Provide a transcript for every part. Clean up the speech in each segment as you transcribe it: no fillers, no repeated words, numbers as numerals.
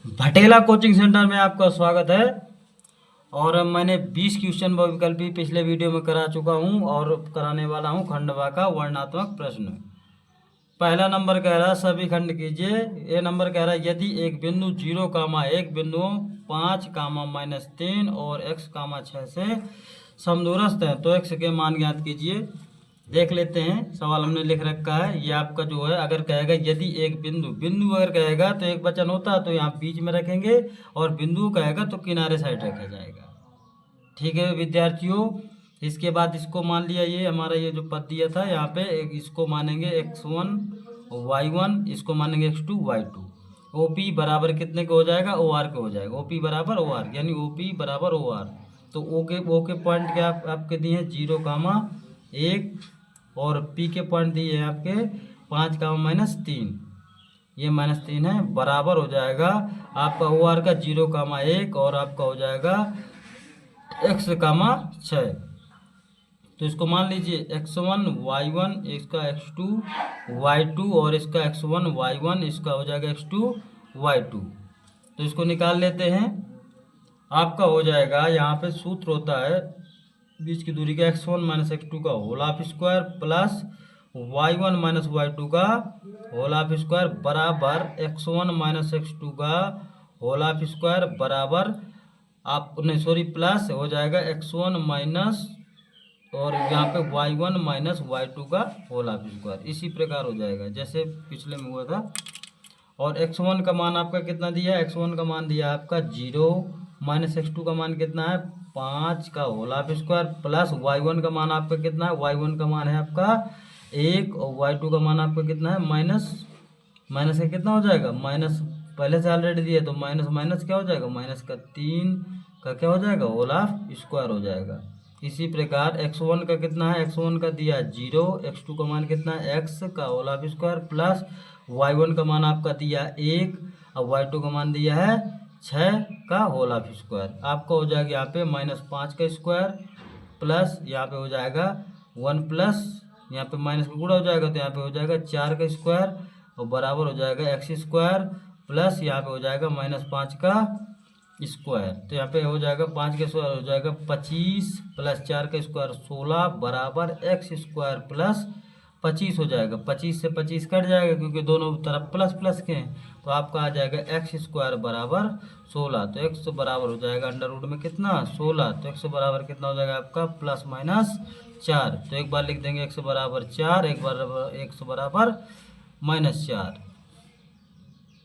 भटेला coaching centre में आपका स्वागत है। और मैंने 20 क्वेश्चन बहुविकल्पी पिछले वीडियो में करा चुका हूं और कराने वाला हूं खंडवा का वर्णनात्मक प्रश्न। पहला नंबर कह रहा है सभी खंड कीजिए। ये नंबर कह रहा है यदि एक बिंदु 0, बिंदुओं 5, -3 और x, 6 से समदूरस्थ है तो x के मान ज्ञात कीजिए। देख लेते हैं, सवाल हमने लिख रखा है। ये आपका जो है, अगर कहेगा यदि एक बिंदु अगर कहेगा तो एक वचन होता है तो यहाँ बीच में रखेंगे, और बिंदु कहेगा तो किनारे साइड रखा जाएगा। ठीक है विद्यार्थियों, इसके बाद इसको मान लिया, ये हमारा ये जो पद दिया था यहाँ पे, इसको मानेंगे x1 y1, इसको मानेंगे x2 y2। OP बराबर कितने का हो जाएगा? OR का हो जाएगा। OP बराबर OR, यानी OP बराबर OR। तो O के पॉइंट क्या आपके दिए हैं? 0, 1, और P के पॉइंट दिए हैं आपके 5, -3। ये -3 है, बराबर हो जाएगा आपका OR का 0, 1, और आपका हो जाएगा x, 6। तो इसको मान लीजिए x1 y1, इसका x2 y2, और इसका x1 y1, इसका हो जाएगा x2 y2। तो इसको निकाल लेते हैं। आपका हो जाएगा, यहाँ पे सूत्र होता है बीच की दूरी का x1 - x2 का whole of square plus y1 - y2 का होल ऑफ स्क्वायर बराबर x1 - x2 का होल ऑफ स्क्वायर बराबर आप नहीं सॉरी प्लस हो जाएगा x1 माइनस, और यहाँ पे y1 - y2 का होल ऑफ स्क्वायर। इसी प्रकार हो जाएगा जैसे पिछले में हुआ था। और x1 का मान आपका कितना दिया है? x1 का मान दिया आपका 0, -x2 का मान कितना है? 5 का whole of square plus y1 का मान आपका कितना है? y1 का मान है आपका 1, और y2 का मान आपका कितना है? माइनस का कितना हो जाएगा? माइनस पहले से ऑलरेडी दिया, तो माइनस माइनस क्या हो जाएगा? माइनस का 3 का क्या हो जाएगा? होल ऑफ स्क्वायर हो जाएगा। इसी प्रकार x1 का कितना है? x1 का दिया 0, x2 का मान कितना है? x का whole of square plus y1 का मान आपका दिया 1, और y2 का मान दिया है 6 का होल ऑफ स्क्वायर। आपका हो जाएगा यहाँ पे -5 का स्क्वायर प्लस यहाँ पे हो जाएगा 1 प्लस यहाँ पे माइनस का गुणा हो जाएगा, तो यहाँ पे हो जाएगा 4 का स्क्वायर, और बराबर हो जाएगा x स्क्वायर प्लस यहाँ पे हो जाएगा -5 का स्क्वायर। तो यहाँ पे हो जाएगा 5 का स्क्वायर हो जाएगा 25 प्लस 4 का स्क्वायर 16 बराबर x स्क्वायर प्लस 25 हो जाएगा। 25 से 25 कट जाएगा क्योंकि दोनों तरफ प्लस प्लस के हैं, तो आपका आ जाएगा x स्क्वायर बराबर 16। तो x बराबर हो जाएगा अंडर रूट में कितना? 16। तो x बराबर कितना हो जाएगा आपका? +-4। तो एक बार लिख देंगे x बराबर 4, एक बार x बराबर -4।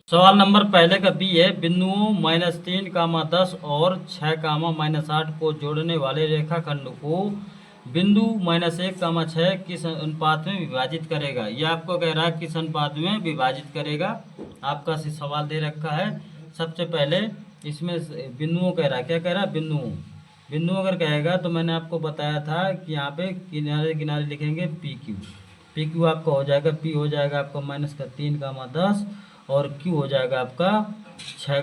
सवाल नंबर पहले का बी है, बिंदुओं -3, 10 और 6, -8 को जोड़ने वाले रेखाखंड को बिंदु -1, 6 किस अनुपात में विभाजित करेगा। यह आपको कह रहा है किस अनुपात में विभाजित करेगा। आपका सवाल दे रखा है। सबसे पहले इसमें बिंदुओं कह रहा है, क्या कह रहा है? बिंदु अगर कहेगा तो मैंने आपको बताया था कि यहाँ पे किनारे किनारे लिखेंगे पी क्यू आपका हो जाएगा, पी हो जाएगा आपका -3, 10, और Q हो जाएगा आपका 6,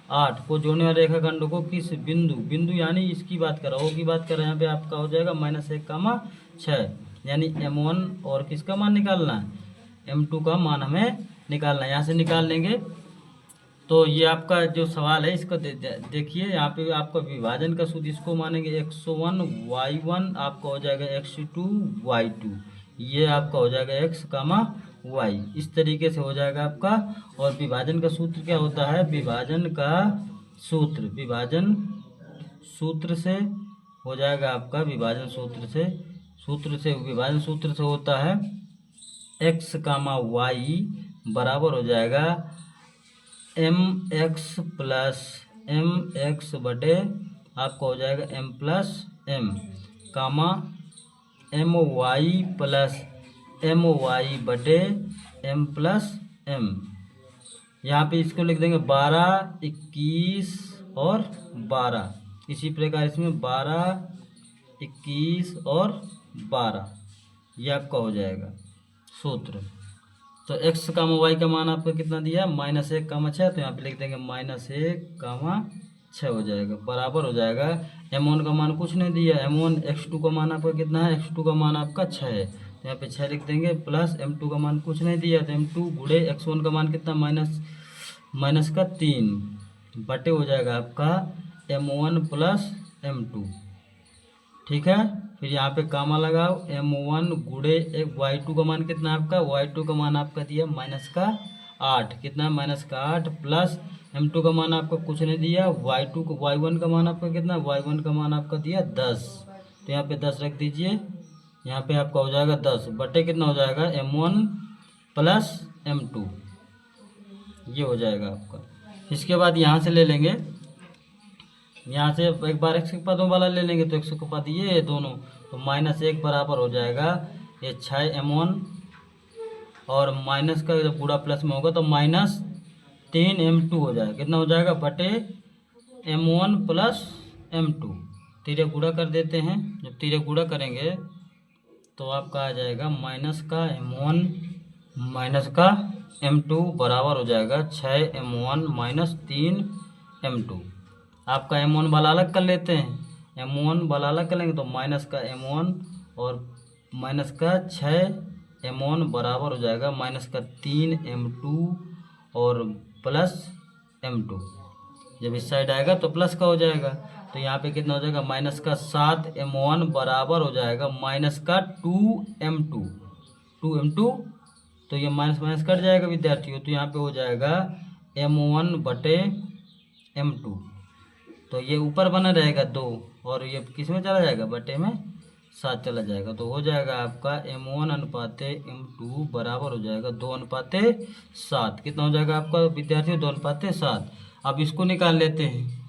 -8 को जोड़ने वाले रेखाखंड को किस बिंदु यानी इसकी बात कर रहा है, O की बात कर रहे हैं यहाँ पे, आपका हो जाएगा -1, 6, यानी M1 और किसका मान निकालना है? M2 का मान हमें निकालना है। यहाँ से निकाल लेंगे। तो ये आपका जो सवाल है इसको देखिए, यहाँ पे आपका विभाजन का सूत्र इसको मानेंगे x1 y1, आपका हो जाएगा x2 y2, ये आपका हो जाएगा x, y। इस तरीके से हो जाएगा आपका। और विभाजन का सूत्र क्या होता है? विभाजन सूत्र से हो जाएगा आपका, विभाजन सूत्र से होता है x, y बराबर हो जाएगा mx प्लस mx बटे आपका हो जाएगा m plus m, my plus my बटे m प्लस m। यहाँ पे इसको लिख देंगे 12, 21 और 12। इसी प्रकार इसमें 12, 21 और 12, ये आपका हो जाएगा सूत्र। तो x, y का मान आपको कितना दिया? -1, 6, तो यहाँ पे लिख देंगे -1, 6 हो जाएगा, बराबर हो जाएगा। m1 का मान कुछ नहीं दिया, m1 x2 का मान आपका कितना है? x2 का मान आपका 6 है, तो यहाँ पे 6 लिख देंगे, प्लस m2 का मान कुछ नहीं दिया, तो m2 गुणे x1 का मान कितना? माइनस का 3 बटे हो जाएगा आपका m1 प्लस m2। ठीक है, फिर यहाँ पे कामा लगाओ, m1 गुड़े एक y2 का मान कितना है आपका, y2 का मान आपका दिया माइनस का 8, कितना है माइनस का 8, प्लस m2 का मान आपको कुछ नहीं दिया, y2 को y1 का मान आपका कितना, y1 का मान आपका दिया 10, तो यहाँ पे 10 रख दीजिए। यहाँ पे आपका हो जाएगा 10 बटे कितना हो जाएगा m1 प्लस m2, ये हो जाएगा आपका। इसके बाद यहाँ से ले लेंगे, यहाँ से एक बार x के पदों वाला ले लेंगे, तो x के पद ये दोनों, तो -1 बराबर हो जाएगा ये 6m1, और माइनस का जब गुणा प्लस में होगा तो -3m2 हो जाएगा, कितना हो जाएगा बटे m1 प्लस m2। तीरे गुणा कर देते हैं, जब तीरे गुणा करेंगे तो आपका आ जाएगा माइनस का m1 माइनस का m2 बराबर हो जाएगा 6m1 माइनस 3m2। आपका m1 वाला अलग कर लेते हैं, m1 वाला अलग कर लेंगे तो माइनस का m1 और माइनस का 6m1 बराबर हो जाएगा माइनस का 3m2 और प्लस m2। जब इस साइड आएगा तो प्लस का हो जाएगा, तो यहाँ पे कितना हो जाएगा माइनस का 7m1 बराबर हो जाएगा माइनस का 2m2। तो ये माइनस माइनस कट जाएगा विद्यार्थियों, तो यहाँ पे हो जाएगा m1 बटे m2, तो ये ऊपर बना रहेगा 2 और ये किस में चला जाएगा बटे में 7 चला जाएगा, तो हो जाएगा आपका m1 अनुपाते m2 बराबर हो जाएगा 2 अनुपाते 7। कितना हो जाएगा आपका विद्यार्थियों 2 अनुपाते 7। अब इसको निकाल लेते हैं,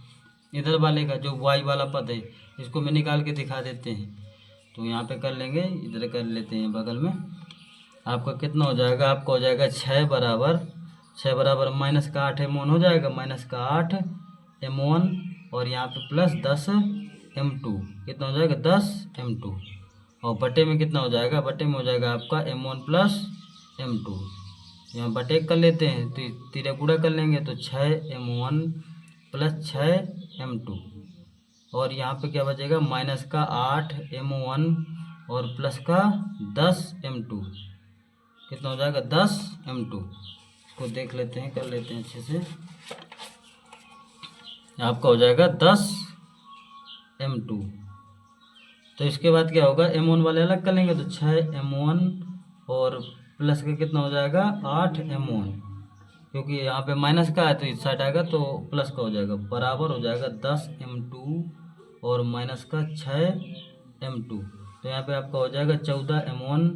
इधर वाले का जो y वाला पद है इसको मैं निकाल के दिखा देते हैं, तो यहाँ पे कर लेंगे, इधर कर लेते हैं बगल में। आपका कितना हो जाएगा, आपका हो जाएगा 6 बराबर माइनस का 8m1 हो जाएगा, माइनस का 8m1 और यहाँ पे प्लस 10m2, कितना हो जाएगा 10m2, और बटे में कितना हो जाएगा, बटे में हो जाएगा आपका m1 प्लस m2। यहाँ बटे कर लेते हैं तो तीरे गुणा कर लेंगे तो 6m1 प्लस 6m2, और यहाँ पे क्या बचेगा माइनस का 8m1 और प्लस का 10m2, कितना हो जाएगा 10m2। इसको देख लेते हैं, कर लेते हैं अच्छे से, आपका हो जाएगा 10m2। तो इसके बाद क्या होगा m1 वाले अलग कर लेंगे तो 6m1 और प्लस का कितना हो जाएगा 8m1, क्योंकि यहाँ पे माइनस का है तो इस साइड आएगा तो प्लस का हो जाएगा, बराबर हो जाएगा 10m2 और माइनस का 6m2। तो यहाँ पे आपका हो जाएगा 14m1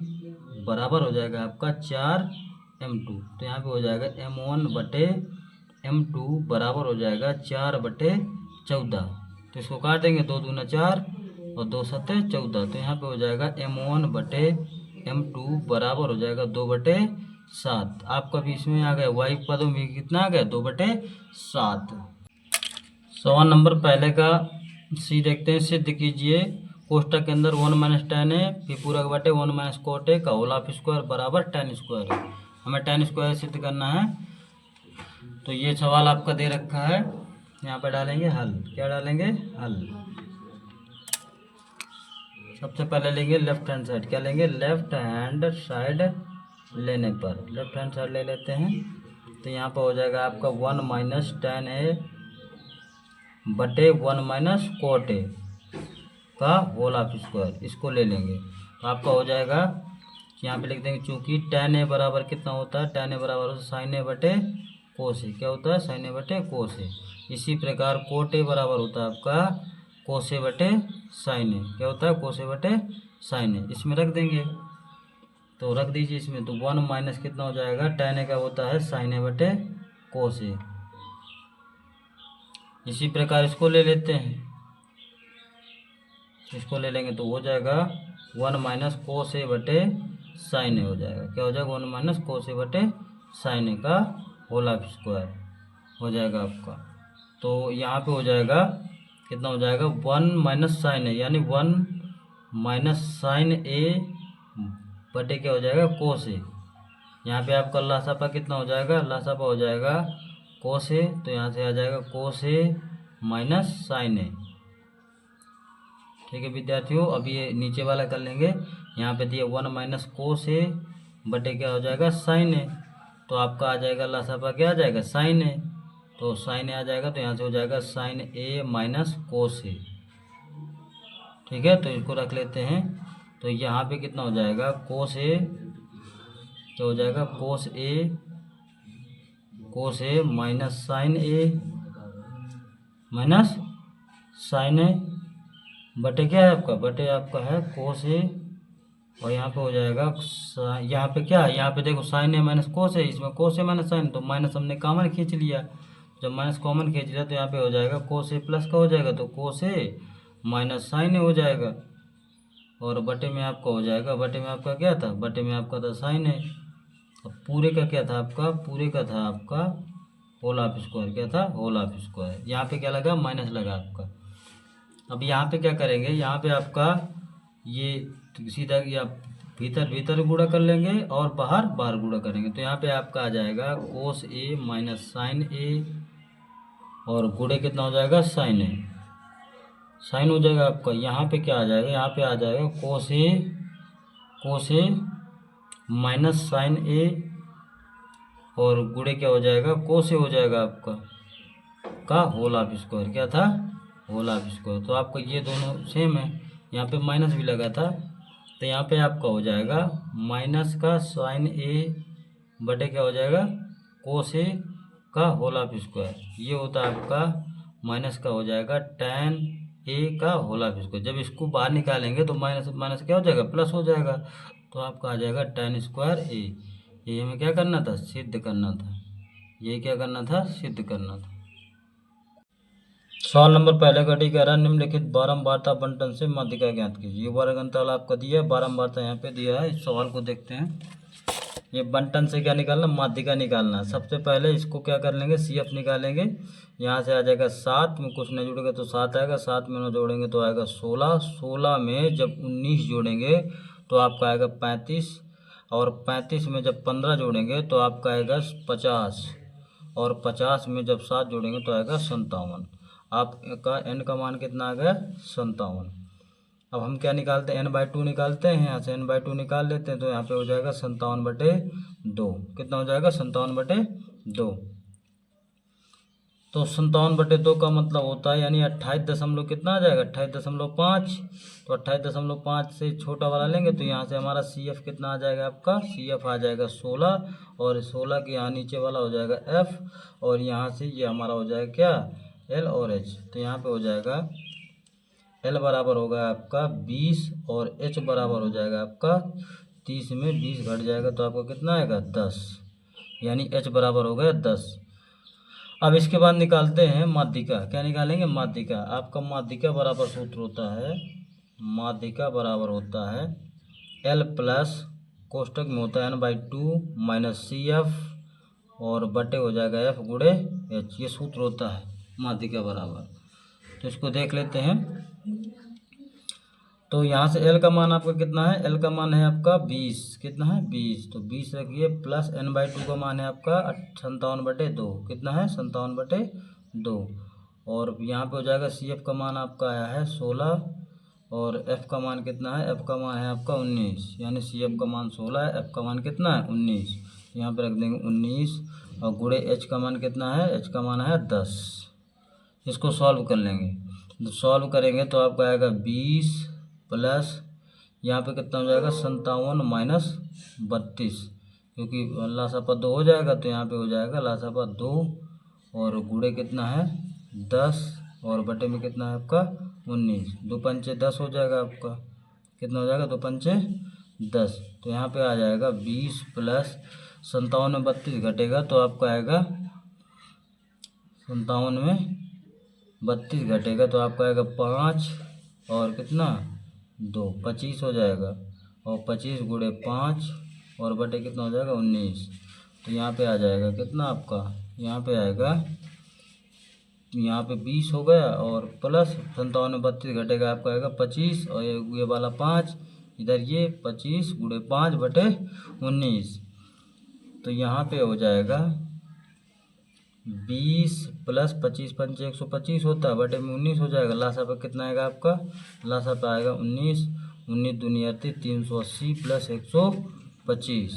बराबर हो जाएगा आपका 4m2। तो यहाँ पे हो जाएगा m1 बटे m2 बराबर हो जाएगा 4 बटे 14। तो इसको काट देंगे, 2 दूना 4 और 2 सत्ते 14। तो यहाँ पे हो जाएगा m1 बटे m2 बराबर हो जाएगा 2 बटे 7। आपका भी इसमें आ गया y पदों में कितना आ गया 2 बटे 7। सवाल नंबर पहले का सी देखते हैं, सिद्ध कीजिए कोष्टक के अंदर 1 माइनस टेन है फिर पूरक बटे 1 माइनस कोट का होल ऑफ स्क्वायर बराबर टेन स्क्वायर है। हमें टेन स्क्वायर सिद्ध करना है, तो ये सवाल आपका दे रखा है, यहाँ पर डालेंगे हल। क्या डालेंगे हल। सबसे पहले लेंगे लेफ्ट हैंड साइड, क्या लेंगे लेफ्ट हैंड साइड लेने पर लेफ्ट हैंड साइड ले लेते हैं, तो यहाँ पर हो जाएगा आपका 1 माइनस टेन ए बटे 1 माइनस कोट ए का होल ऑफ स्क्वायर, इसको ले लेंगे। तो आपका हो जाएगा यहाँ पे लिख देंगे, चूंकि टेन ए बराबर कितना होता है, टेन ए बराबर होता है साइन ए बटे कोस ए, क्या होता है साइन ए बटे कोस ए। इसी प्रकार कोट ए बराबर होता है आपका कोस ए बटे साइन ए, क्या होता है कोस ए बटे साइन ए। इसमें रख देंगे, तो रख दीजिए इसमें, तो 1 माइनस कितना हो जाएगा टेन ए का होता है साइन ए बटे कोस ए। इसी प्रकार इसको ले लेते हैं, इसको ले लेंगे तो हो जाएगा 1 माइनस कोस ए बटे साइन ए हो जाएगा, क्या हो जाएगा 1 माइनस कोस ए बटे साइन ए का होल ऑफ स्क्वायर हो जाएगा आपका। तो यहाँ पे हो जाएगा कितना हो जाएगा 1 माइनस साइन ए, यानी 1 माइनस साइन ए बटे क्या हो जाएगा कोस ए। यहाँ पे आपका लासापा कितना हो जाएगा, लासापा हो जाएगा कोस ए, तो यहाँ से आ जाएगा कोस ए माइनस साइन ए। ठीक है विद्यार्थियों, अब ये नीचे वाला कर लेंगे। यहाँ पे दिया 1 माइनस कोस ए बटे क्या हो जाएगा साइन ए, तो आपका आ जाएगा लासापा क्या आ जाएगा साइन ए, तो साइन ए आ जाएगा, तो यहाँ से हो जाएगा साइन ए माइनस कोस ए। ठीक है, तो इसको रख लेते हैं। तो यहाँ पे कितना हो जाएगा कोस ए, तो हो जाएगा कोस ए माइनस साइन ए माइनस साइन ए बटे क्या है आपका, बटे आपका है कोस ए, और यहाँ पे हो जाएगा यहाँ पे क्या है, यहाँ पे देखो साइन ए माइनस कोस है, इसमें कोस ए माइनस साइन, तो माइनस हमने कॉमन खींच लिया। जब माइनस कॉमन खींच लिया तो यहाँ पे हो जाएगा कोस ए प्लस का हो जाएगा, तो कोस ए माइनस साइन ए हो जाएगा, और बटे में आपका हो जाएगा, बटे में आपका क्या था, बटे में आपका था साइन ए। अब पूरे का क्या था आपका, पूरे का था आपका होल ऑफ स्क्वायर, क्या था होल ऑफ स्क्वायर। यहाँ पे क्या लगा माइनस लगा आपका। अब यहाँ पे क्या करेंगे, यहाँ पे आपका ये सीधा या भीतर भीतर गुणा कर लेंगे और बाहर बाहर गुणा करेंगे, तो यहाँ पे आपका आ जाएगा कोस ए माइनस साइन ए, और गुणे कितना हो जाएगा साइन ए, साइन हो जाएगा आपका। यहाँ पे क्या आ जाएगा, यहाँ पे आ जाएगा कोस ए माइनस साइन ए, और गुणे क्या हो जाएगा कोस ए हो जाएगा आपका का होल ऑफ स्क्वायर, क्या था होल ऑफ स्क्वायर। तो आपका ये दोनों सेम है, यहाँ पे माइनस भी लगा था, तो यहाँ पे आपका हो जाएगा माइनस का साइन ए बटे क्या हो जाएगा कोस ए का होल ऑफ स्क्वायर। ये होता है आपका माइनस का हो जाएगा tan ए का होल ऑफ स्क्वायर। जब इसको बाहर निकालेंगे तो माइनस माइनस क्या हो जाएगा प्लस हो जाएगा, तो आपका आ जाएगा tan स्क्वायर ए। ये हमें क्या करना था, सिद्ध करना था, ये क्या करना था, सिद्ध करना था। सवाल नंबर पहले का डी कह रहा है निम्नलिखित बारंबारता बंटन से माध्यिका ज्ञात कीजिए। ये वर्गंतल आपका दिया है, बारंबारता यहाँ पे दिया है। इस सवाल को देखते हैं। ये बंटन से क्या निकालना, माध्यिका निकालना। सबसे पहले इसको क्या कर लेंगे, CF निकालेंगे। यहाँ से आ जाएगा 7 में कुछ नहीं जुड़ेगा तो 7 आएगा, 7 में 9 जोड़ेंगे तो आएगा 16, 16 में जब 19 जोड़ेंगे तो आपका आएगा 35, और 35 में जब 15 जोड़ेंगे तो आपका आएगा 50, और 50 में जब 7 जोड़ेंगे तो आएगा 57। आपका n का मान कितना आ गया 57। अब हम क्या निकालते हैं, n/2 निकालते हैं। यहाँ से n/2 निकाल लेते हैं, तो यहाँ पे हो जाएगा 57/2। कितना हो जाएगा 57/2। तो 57/2 का मतलब होता है यानी 28 दशमलव कितना आ जाएगा 28.5। तो 28.5 से छोटा वाला लेंगे तो यहाँ से हमारा CF कितना आ जाएगा, आपका CF आ जाएगा 16, और 16 के यहाँ नीचे वाला हो जाएगा F, और यहाँ से ये हमारा हो जाएगा क्या L और H। तो यहाँ पे हो जाएगा L बराबर होगा आपका 20, और H बराबर हो जाएगा आपका 30 में 20 घट जाएगा तो आपको कितना आएगा 10, यानी H बराबर हो गया 10। अब इसके बाद निकालते हैं माध्यिका। क्या निकालेंगे, माध्यिका। आपका माध्यिका बराबर सूत्र होता है, माध्यिका बराबर होता है L प्लस कोष्टक में होता है n/2 माइनस CF, और बटे हो जाएगा F गुणे H। ये सूत्र होता है माध्यिका बराबर। तो इसको देख लेते हैं। तो यहाँ से L का मान आपका कितना है, L का मान है आपका 20, कितना है 20, तो 20 रखिए, प्लस n/2 का मान है आपका 57/2, कितना है 57/2, और यहाँ पे हो जाएगा CF का मान आपका आया है 16, और F का मान कितना है, F का मान है आपका 19, यानी CF का मान 16 है, F का मान कितना है 19, यहाँ पे रख देंगे 19, और गुणे H का मान कितना है, H का मान है 10। इसको सॉल्व कर लेंगे, तो सॉल्व करेंगे तो आपका आएगा 20 प्लस यहाँ पे कितना हो जाएगा 57 माइनस 32, क्योंकि लासापा 2 हो जाएगा तो यहाँ पे हो जाएगा लासापा 2, और गुणे कितना है 10, और बटे में कितना है आपका 19, 2 पंचे 10 हो जाएगा आपका, कितना हो जाएगा 2 पंचे 10। तो यहाँ पे आ जाएगा 20 प्लस 57 में 32 घटेगा तो आपका आएगा 57 में 32 घटेगा तो आपका आएगा 5, और कितना 2, 25 हो जाएगा, और 25 गुणे 5, और बटे कितना हो जाएगा 19। तो यहाँ पे आ जाएगा कितना आपका, यहाँ पे आएगा, यहाँ पे 20 हो गया, और प्लस 57 में 32 घटेगा आपका आएगा 25, और ये वाला 5 इधर, ये 25 गुणे 5 बटे 19। तो यहाँ पे हो जाएगा 20 प्लस 25 पंचे 125 होता है, बटे में 19 हो जाएगा। लासा पे कितना आएगा आपका, लासा पे आएगा 19, 19 दूनी 38, 380 प्लस 125।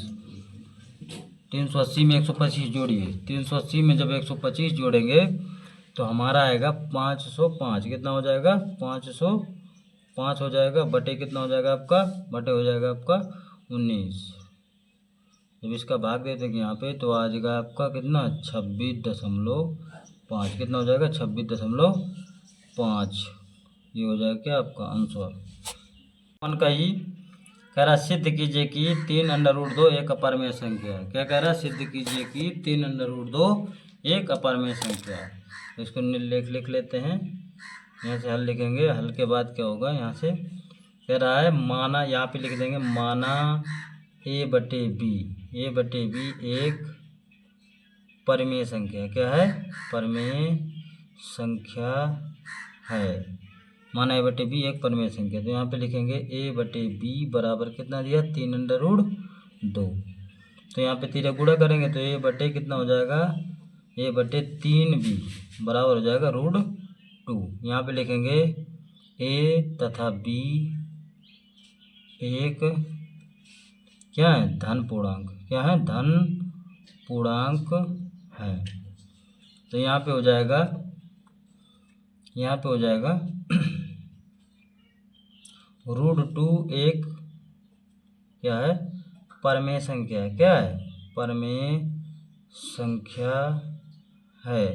380 में 125 जोड़िए। 380 में जब 125 जोड़ेंगे तो हमारा आएगा 505। कितना हो जाएगा? 505 हो जाएगा। बटे कितना हो जाएगा आपका? बटे हो जाएगा आपका 19। जब इसका भाग दे देंगे यहाँ पे तो आ जाएगा आपका कितना? 26.5। कितना हो जाएगा? 26.5। ये हो जाएगा क्या आपका आंसर। वन का ही कह रहा सिद्ध कीजिए कि 3√2 एक अपरिमेय संख्या है। क्या कह रहा है? सिद्ध कीजिए कि 3√2 एक अपरिमेय संख्या है। तो इसको लिख लेते हैं। यहाँ से हल लिखेंगे। हल के बाद क्या होगा? यहाँ से कह रहा है माना, यहाँ पे लिख देंगे माना a/b एक परिमेय संख्या। क्या है? परिमेय संख्या है। माना a/b एक परिमेय संख्या। तो यहाँ पे लिखेंगे a/b बराबर कितना दिया? 3√2। तो यहाँ पे तीन गुणा करेंगे तो a/ कितना हो जाएगा? a/3b बराबर हो जाएगा √2। यहाँ पे लिखेंगे a तथा b एक क्या है? धन पूर्णांक। क्या है? धन पूर्णांक है। तो यहाँ पे हो जाएगा √2 एक क्या है? परिमेय संख्या है। क्या है? परिमेय संख्या है।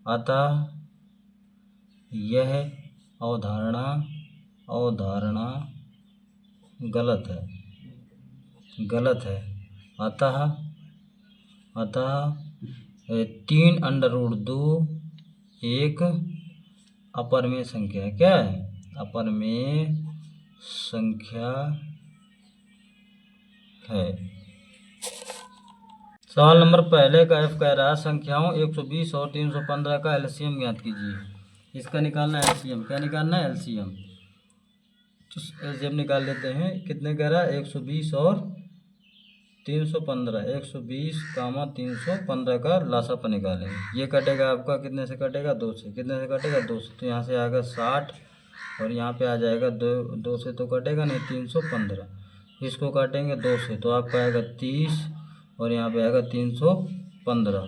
अतः यह अवधारणा गलत है। अतः 3√2 एक अपरिमेय संख्या है। क्या है? अपरिमेय संख्या है। सवाल नंबर पहले का F कह रहा है संख्याओं 120 और 315 का एलसीएम ज्ञात कीजिए। इसका निकालना है एलसीएम। क्या निकालना है? एलसीएम। तो एलसीएम निकाल लेते हैं। कितने कह रहा है? 120 और 315। 120, 315 का लासापा निकालेंगे। ये कटेगा आपका कितने से कटेगा? 2 से। कितने से कटेगा? 2 से। तो यहाँ से आएगा 60 और यहाँ पे आ जाएगा 2 से तो कटेगा नहीं, 315। इसको काटेंगे 2 से तो आपका आएगा 30 और यहाँ पे आएगा 315।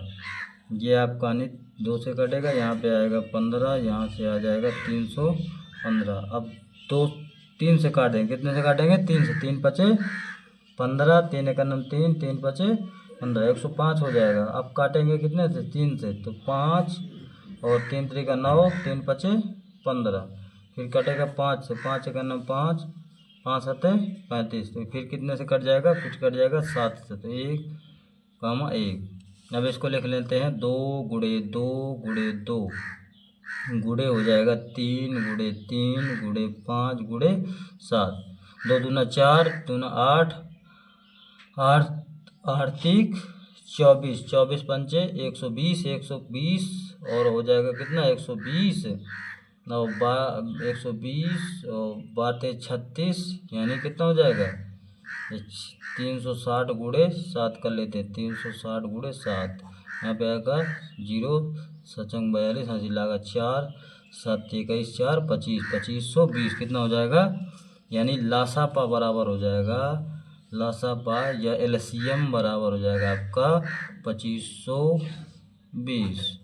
ये आपका नहीं 2 से कटेगा, यहाँ पे आएगा 15, यहाँ से आ जाएगा 315। अब 3 से काटेंगे। कितने से काटेंगे? 3 से। 3 पचे 15, 3 × 3, 3 पचे 15, 105 हो जाएगा। अब काटेंगे कितने से? 3 से। तो 5 और 3 × 3 = 9, 3 पचे 15। फिर कटेगा 5 से। 5 × 9 5, 5 × 7 35। तो फिर कितने से कट जाएगा? फिर कट जाएगा 7 से। तो 1, 1। अब इसको लिख लेते हैं 2 × 2 × 2 गुणे हो जाएगा 3 × 3 × 5 × 7। 2 दूना 4, 2 8, 8 3 24, 24 पंचे 120, 120 और हो जाएगा कितना? 120 और 120 और 12 36, यानी कितना हो जाएगा? 360 × 7 कर लेते हैं। 360 × 7 यहाँ पे आएगा 0, 7 42, हाँ जी लगा 4, 7 21 4 25, 2520 कितना हो जाएगा? यानी लासापा बराबर हो जाएगा, लासापा या एलसीएम बराबर हो जाएगा आपका 2520।